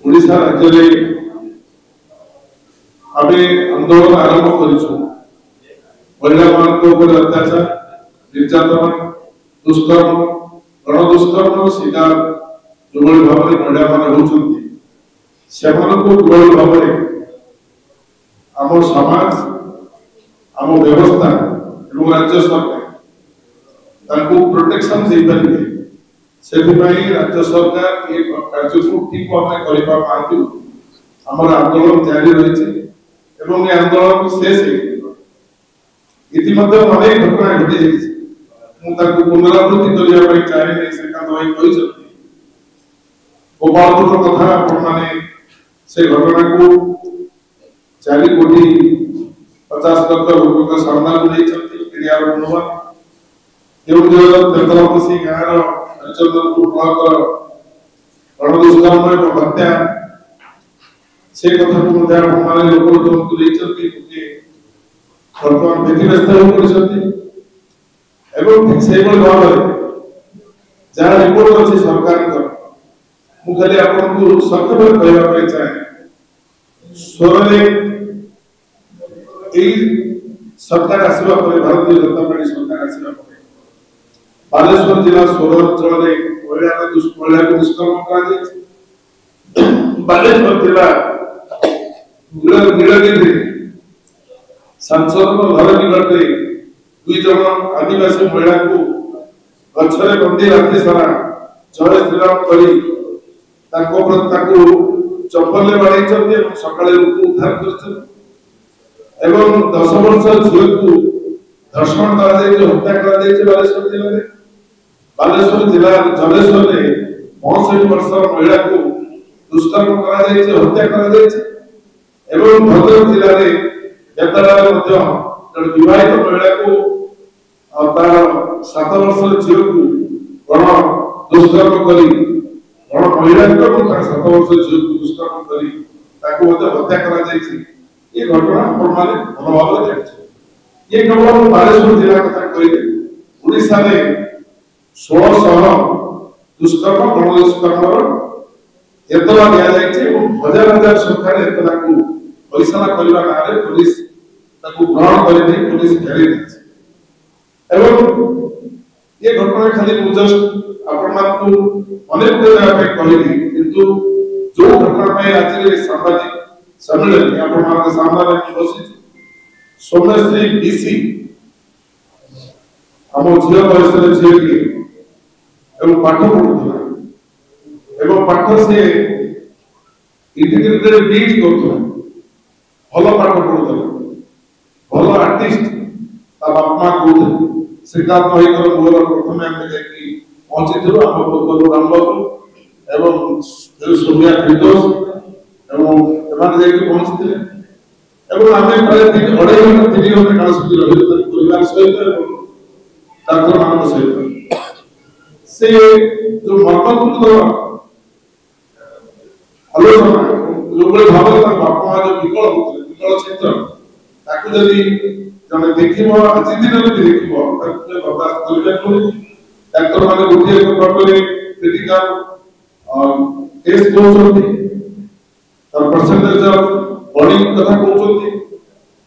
ओडिशा राज्य आमे आंदोलन आरंभ करिछु महिला अत्याचार निर्यातन दुष्कर्म गण दुष्कर्म शिकार जो भाव में महिला होती से भाव में आम समाज आम व्यवस्था एवं राज्य सरकार प्रोटेक्शन दे पारे से राज्य सरकार ये कार्य ठीक भाव में आमर आंदोलन जारी रही एवं ये आंदोलन शेष इतिमध्य अनेक घटना घटी पुनरावृत्ति करने चाहे श्रीकांत भाई गोपालपुर कथा आपने से घटना को 4 कोटी 50 लाख लोक सामना केवल गाँव चंद्रपुर ब्लॉक गणदुष्कर्म हत्या से कथा को लोक वर्तमान व्यतिव्यस्त भाव जहाँ रिपोर्ट अच्छी सरकार मुझे आपको संक्षेप कहवाई चाहे स्वर सरकार आसवा भारतीय जनता पार्टी सरकार आसवा बालेश्वर जिला स्वर अंचल महिला को दुष्कर्म कर बालेश्वर जिला नीलगिरी सांसद घर निकट 2 जन आदिवासी महिला को गछरे बंदी राति सारा जय श्रीराम करी चप्पल बाड़े सका उद्धार कर 10 वर्ष झील को धर्षण हत्या बालेश्वर जिले में बालेश्वर जिला जलेश्वर में 65 वर्ष महिला को दुष्कर्म हत्या भद्रक जिले में विवाहित महिला को तार 7 वर्ष झील को गण दुष्कर्म करी गण महिला 7 वर्ष झील को दुष्कर्म करी हत्या कर ये घटना भल भाव ये केवल बालेश्वर जिला कथा कहे ओडिशा में 1600 दुष्कर्म गण दुष्कर्म एतला दिया हजार हजार सरकार एतला को फैसला करने ना पुलिस ग्रहण कर पुलिस घेरी ये घटना खाली जस्ट अनेक कहली किंतु जो घटना आज सामाजिक सम्मेलन आप सामने बसी सौम्यश्री बीसी आम झील बयस झील पाठ पढ़ुला पाठ से इंटीग्रेटेड बीट कर भल पाठ पढ़ुला भल आर्टिस्ट बापा कहते श्रीकांत भाई मोर प्रथम पहुंची आम पूर्व रामबाबू एवं सोनिया फिरदौस पहुंची आम प्राय 2.5 घंटा 3 घंटा काल सुधी रही परिवार सहित डाक्तर मान सहित से जो मर्मपूर्ण आलोचना जो भाव बापा जो विकल चित्र जब देख आज दिन में देख बर्दाश्त कर डाक्तर मान गोटे प्रकार क्रिटिकल टेस्ट कहते परसेंटेज बॉडी कथा कहते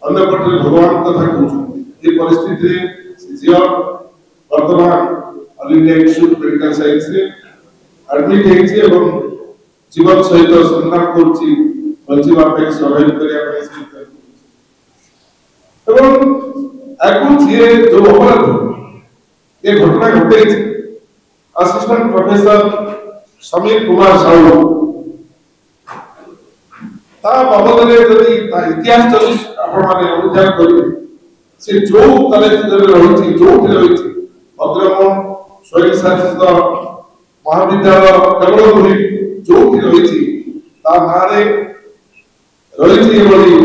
अन्य पटे भगवान कथा कहते ये परिस्थिति झील वर्तमान all India institute medical science रे एडमिट है जीवन सहित संग्राम करछि बंचिबा पे सर्वाइव करिया पे ये जो अपराध ये घटना घटे असिस्टेंट प्रोफेसर समीर कुमार साहू बाबद इतिहास जदि अनुध्यान करेंगे से जो कलेज रही जो भद्रक स्वयं शासित महाविद्यालय केवल नुहे जो रही ना रही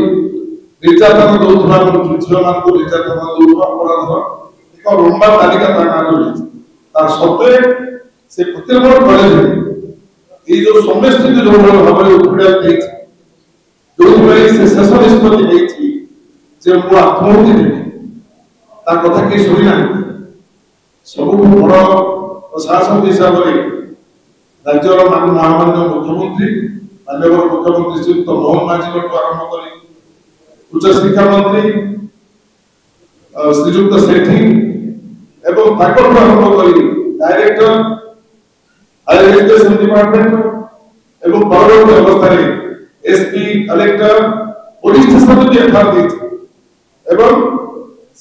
निर्यातन दौरा झील मान निर्यातन दौरा अपराध एक लंबा तालिका रही सत्वे से फतेहगढ़ कॉलेज ये जो सौम्यस्थित जो भाव में उठा जो से शेष निष्पत्ति मुझे आत्महत्या देवी कथा किए शुणी ना सब बड़ प्रशासक हिसाब से राज्यर महामान्य मुख्यमंत्री माननीय मुख्यमंत्री श्रीयुक्त मोहन माझी आरंभ कर उच्च शिक्षा मंत्री श्रीयुक्त सेठी एवं आरंभ कर डायरेक्टर हायर एजुकेशन डिपार्टमेंट एवं परवर्ती अवस्था एसपी कलेक्टर पुलिस स्टेशन भी एफआईआर एवं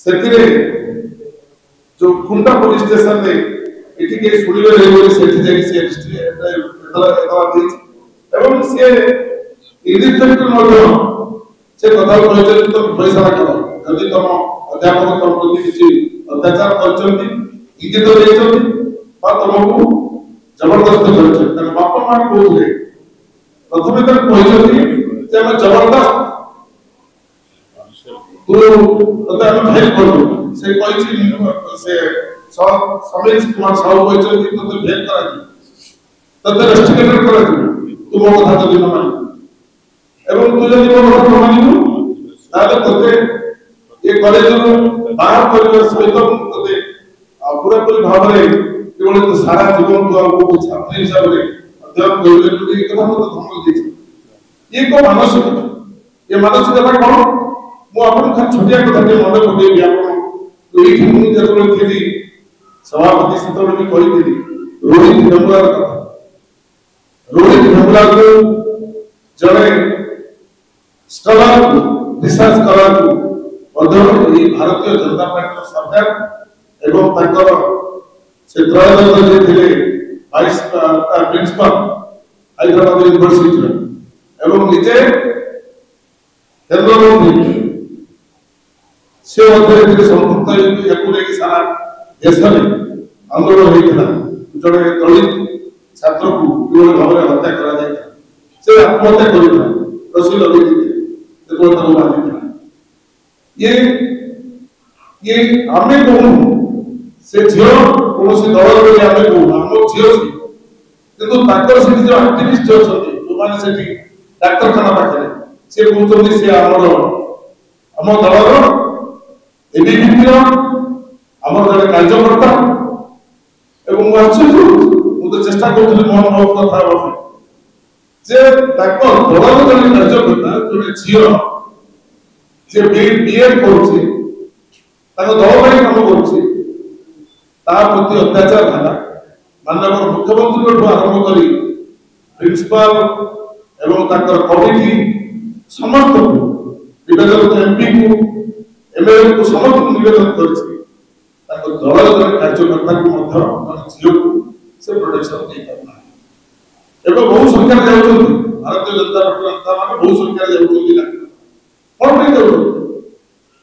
सेतिरे जो खुंटा पुलिस स्टेशन रे एठी के सुनिबे रे बोली सेठी जाई से एतला दी एवं से इन्स्पेक्टर मध्य से कथा कहते तो पैसा करो यदि तुम अध्यापक तुम प्रति किसी अत्याचार करछंती इंगित देछंती बा तुमको जबरदस्त करछंती तन बापा मान कहले प्रथमे तक कहछंती जे हम जबरदस्त तू तते हम हेल्प करू से कहिछि से समीर कुमार साहू कहछंती तते भेट करा तते रेस्ट्रिक्टेड करा तू मो कथा तो दिन मान एवं तू जदि मो कथा मानिनु ताले तते ये कॉलेज रो बाहर परिवेश सहित तते पूरा पूरी भाव रे केवल तो सारा जीवन तो आपको छात्र हिसाब रे अध्ययन करिले तो ये कथा मत धमक देछि ये को मानसिकता ये मानसिकता कोन मु आपन खान छोटिया कथा के मन पकेबी आपन तो एठी मु जतबे थी सभापति सतबे भी कहि थी रोहित वेमुला कथा रोहित वेमुला को जड़े स्कॉलर रिसर्च स्कॉलर को भारतीय जनता पार्टी सरकार एवं ताकर से त्रयोदश जे थिले वाइस प्रिंसिपल हैदराबाद यूनिवर्सिटी एवं निजे केंद्र मंत्री से मध्य संपुक्त याकू लेकिन सारा देश में आंदोलन होता जड़े दलित छात्र को किभली भाव में हत्या करा जाए से आत्महत्या करता रसी लगे ये आमे कहूँ से झील कौन दल बोली आमे कहूँ आम झील सी किंतु ताकर से जो एक्टिविस्ट अच्छे जो माने सेठी डाक्तरखाना पाखे से कहते से आम दलर एबीवीपी आम जड़े कार्यकर्ता एवं आश्चर्य मुझे चेष्टा करूँ मोहन बाबू कथा जे ताकर दलर जड़े कार्यकर्ता जोड़े झील जे बीएड करूछे ताको दल भाई काम करूछे ता प्रति अत्याचार हला माननीय मुख्यमंत्री को आरंभ करी प्रिंसिपल एवं ताकर कमिटी समस्त निवेदन एमपी को एमएलए को समस्त निवेदन करछि ताको दल जन कार्यकर्ता को मध्य मन झियो को से प्रोटेक्शन दे करना एवं बहु संख्या जाउछथि भारतीय जनता पार्टी नेता माने बहु संख्या जाउछथि ना कौन नहीं करूँ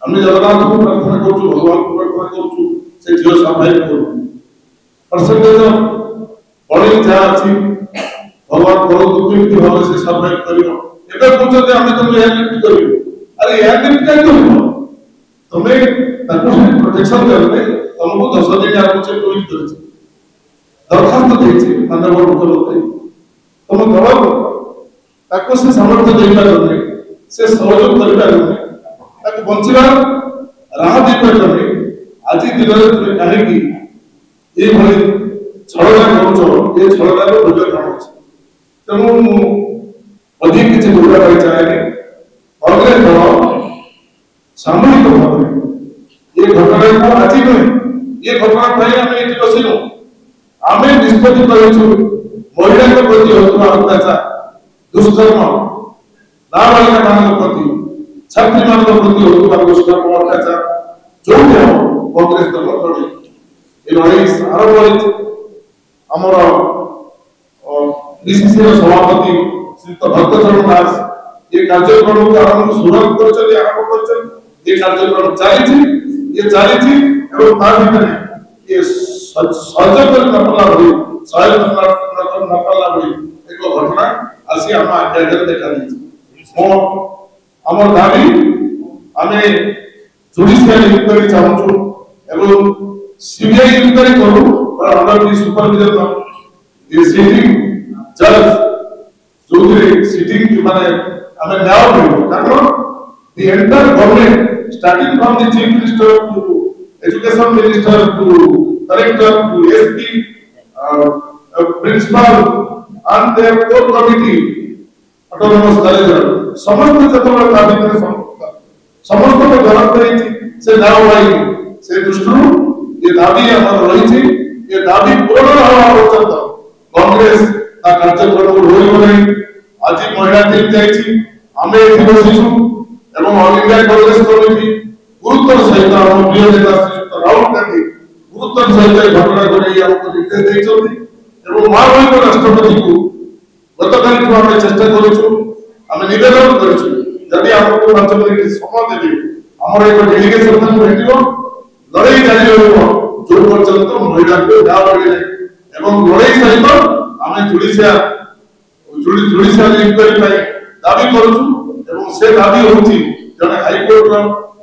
हमने जगन्नाथ को प्रार्थना करूँ भगवान को प्रार्थना करूँ से झील सफाई करूँ परसेंटेज बड़ी जहाँ अच्छी भगवान करो तो किसी भाव से सफाई करियो एबे पूछते हमें तुम एयर लिफ्ट करियो अरे एयर लिफ्ट क्या करियो तुम्हें ताको प्रोटेक्शन करने तुमको 10 दिन या कुछ ट्वीट करेছে दरखास्त देছে माननीय मुख्यमंत्री तुम दल ताको से सामर्थ्य देई पारने से सहयोग करिपारने ताको बंचिबा राह दे पारने आज दिन रे तुम काहे की ए भली छलना करूछ ए छलना रो भोग खाउछ तेनु अधिक किछि बोलबा पाई चाहे कांग्रेस दल सामूहिक भाव ये घटना को आज नहीं ये घटना पाई हम एठी बसिनु आमे निष्पत्ति करिछु महिला के प्रति होतबा अत्याचार दुष्कर्म नाबालिका मान प्रति छात्री मान प्रति होतबा दुष्कर्म अत्याचार जो कांग्रेस दल लड़े ए लड़ाई आरंभ होइछ हमर बीसीसी सभापति श्री भक्तचरण दास ये कार्यक्रम को आरंभ शुरुआत करछन आरंभ करछन ये कार्यक्रम चालीछि एवं ता भितर ये सहयोग नपला भली सहयोग नपला भली एक घटना आसी हम आगे देखा दी मो हमर दाबी आमे जुडिशियल इंक्वायरी चाहूछु एवं सीबीआई इंक्वायरी करू और अंडर दी सुपरविजन ये सिटिंग जज जो सिटिंग माने हमें न्याय मिलो कारण the entire government starting from the chief minister to education minister to collector to SP principal and their core committee autonomous କଲେଜର ସମସ୍ତେ ଯେତେବେଳେ ତା ଭିତରେ ସମସ୍ତଙ୍କୁ ଜବାବ ଦେଇଛି ସେ ଦାବ ପାଇନି ସେ ଦୃଷ୍ଟିରୁ ଏ ଦାବି ଆମର ରହିଛି ଏ ଦାବି ପୂରଣ ହେବା ପର୍ଯ୍ୟନ୍ତ କଂଗ୍ରେସ ତା କାର୍ଯ୍ୟକ୍ରମକୁ ରୋହିବ ନାହିଁ। ଆଜି ମହିଳା ଟିମ୍ ଯାଇଛି ଆମେ ଏଠି ବସିଛୁ ଏବଂ ଅଲ୍ ଇଣ୍ଡିଆ କଂଗ୍ରେସ କମିଟି ଗୁରୁତ୍ୱର ସହିତ ଆମ ପ୍ରିୟ ନେତା ଶ୍ରୀଯୁକ୍ତ ରାହୁଲ ଗାନ୍ଧୀ ଗୁରୁତ୍ୱର ସହିତ ଏ ଘଟଣାକୁ ନେଇ ଆମକୁ ନିର୍ଦ୍ଦେଶ ଦେଇଛନ୍ତି ଏବଂ ମହାମହିମ ରାଷ୍ଟ୍ରପତିଙ୍କୁ ଗତକାଲିଠୁ ଆମେ ଚେଷ୍ଟା କରୁଛୁ ଆମେ ନିବେଦନ କରିଛୁ ଯଦି ଆମକୁ 5 ମିନିଟ୍ ସମୟ ଦେବେ ଆମର ଏକ ଡେଲିଗେସନ ତାଙ୍କୁ ଭେଟିବ ଲଢ଼େଇ ଜାରି ରହିବ ଯୋଉ ପର୍ଯ୍ୟନ୍ତ ମହିଳାଙ୍କୁ ନ୍ୟାୟ ମିଳିଲେ ଏବଂ ଲଢ଼େଇ ସହିତ ଆମେ ଜୁଡିସିଆଲ ଇନକ୍ୱାରି ପାଇଁ ଦାବି କରୁଛୁ ଏବଂ ସେ ଦାବି ହେଉଛି ଜଣେ ହାଇକୋର୍ଟର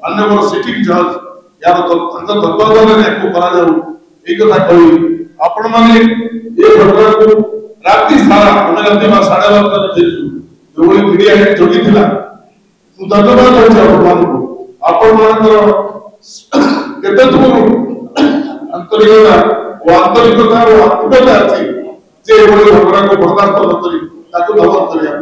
ମାନ୍ୟବର ସିଟିଂ ଜଜ୍ यार तो ତାଙ୍କ ତତ୍ତ୍ୱାବଧାନରେ ଏହାକୁ କରାଯାଉ ଏଇ କଥା କହି ଆପଣମାନେ ଏ ଘଟଣାକୁ ରାତି ସାରା ଆମେ ରାତି 12:30 ଦେଖିଛୁ ଯୋଉଭଳି ମିଡିଆ ଜଗିଥିଲା ମୁଁ ଧନ୍ୟବାଦ ଦେଉଛି ଆପଣମାନଙ୍କୁ ଆପଣମାନଙ୍କର କେତେ ଦୂର ଆନ୍ତରିକତା ଓ ଆତ୍ମୀୟତା ଅଛି ଯେ ଏଭଳି ଘଟଣାକୁ ବରଦାସ୍ତ ନ କରି ତାକୁ ଦମନ କରିବା।